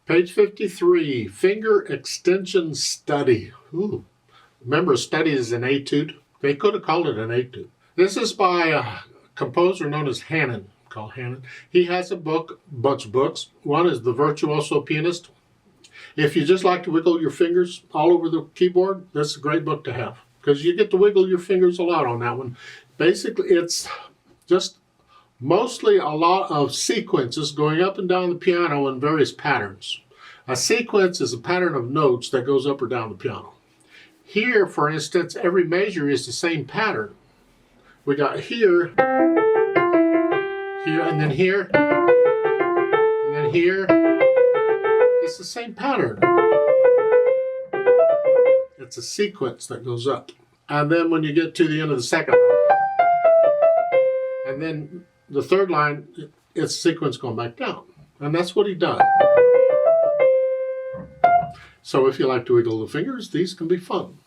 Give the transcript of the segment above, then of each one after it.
Page 53, finger extension study. Ooh. Remember, a study is an etude. They could have called it an etude. This is by a composer known as Hanon, called Hanon. He has a bunch of books. One is The Virtuoso Pianist. If you just like to wiggle your fingers all over the keyboard, that's a great book to have, because you get to wiggle your fingers a lot on that one. Basically, it's just mostly a lot of sequences going up and down the piano in various patterns. A sequence is a pattern of notes that goes up or down the piano. Here, for instance, every measure is the same pattern. We got here, here, and then here, and then here. It's the same pattern. It's a sequence that goes up. And then when you get to the end of the second line, and then the third line, it's sequence going back down. And that's what he does. So if you like to wiggle the fingers, these can be fun.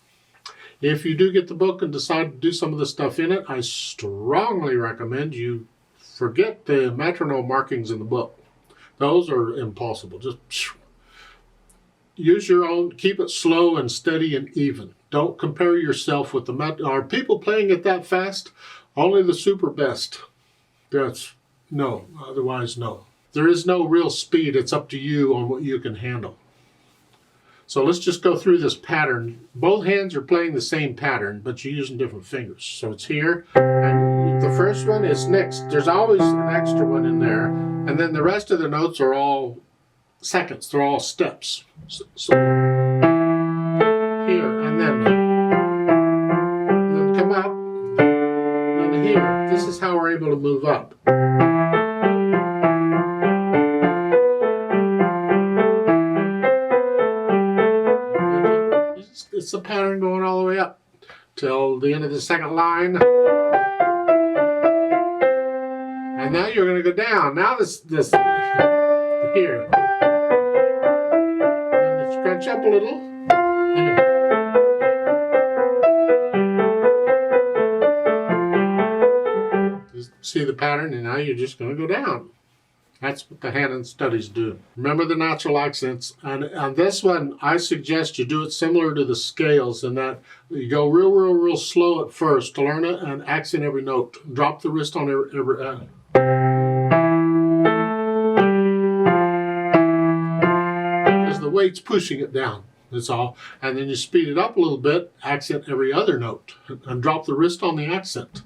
If you do get the book and decide to do some of the stuff in it, I strongly recommend you forget the metronome markings in the book. Those are impossible. Just use your own, keep it slow and steady and even. Don't compare yourself with are people playing it that fast? Only the super best. That's no, otherwise no. There is no real speed. It's up to you on what you can handle. So let's just go through this pattern. Both hands are playing the same pattern, but you're using different fingers. So it's here, and the first one is next. There's always an extra one in there, and then the rest of the notes are all seconds. They're all steps. So here, and then come up, and here. This is how we're able to move up. It's a pattern going all the way up till the end of the second line. And now you're going to go down. Now this here. And scrunch up a little. Just see the pattern, and now you're just going to go down. That's what the Hanon studies do. Remember the natural accents. And on this one, I suggest you do it similar to the scales, in that you go real slow at first to learn it and accent every note. Drop the wrist on every because the weight's pushing it down. That's all. And then you speed it up a little bit, accent every other note, and drop the wrist on the accent.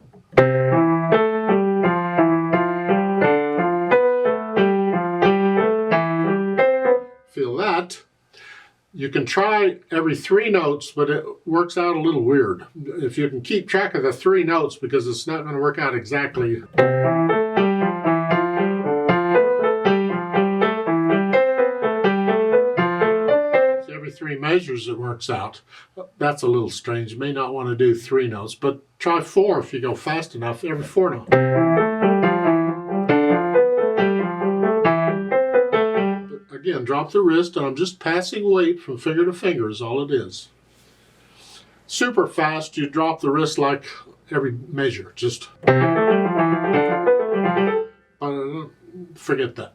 Feel that. You can try every 3 notes, but it works out a little weird. If you can keep track of the 3 notes, because it's not going to work out exactly. So every 3 measures it works out. That's a little strange. You may not want to do 3 notes, but try 4 if you go fast enough, every 4 notes. Again, drop the wrist, and I'm just passing weight from finger to finger is all it is. Super fast, you drop the wrist like every measure. Just forget that.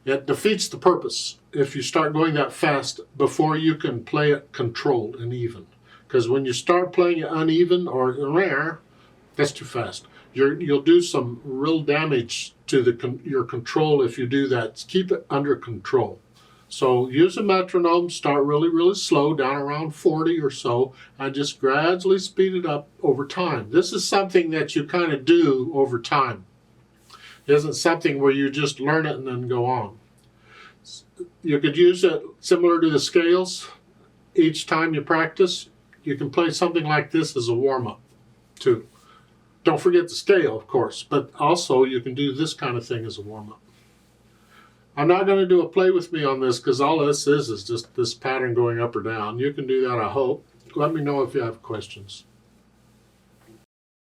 It defeats the purpose if you start going that fast before you can play it controlled and even. Because when you start playing it uneven or rare, that's too fast. You'll do some real damage to your control if you do that. Keep it under control. So use a metronome, start really slow, down around 40 or so, and just gradually speed it up over time. This is something that you kind of do over time. It isn't something where you just learn it and then go on. You could use it similar to the scales. Each time you practice, you can play something like this as a warm-up too. Don't forget the scale, of course, but also you can do this kind of thing as a warm-up. I'm not going to do a play with me on this, because all this is just this pattern going up or down. You can do that, I hope. Let me know if you have questions.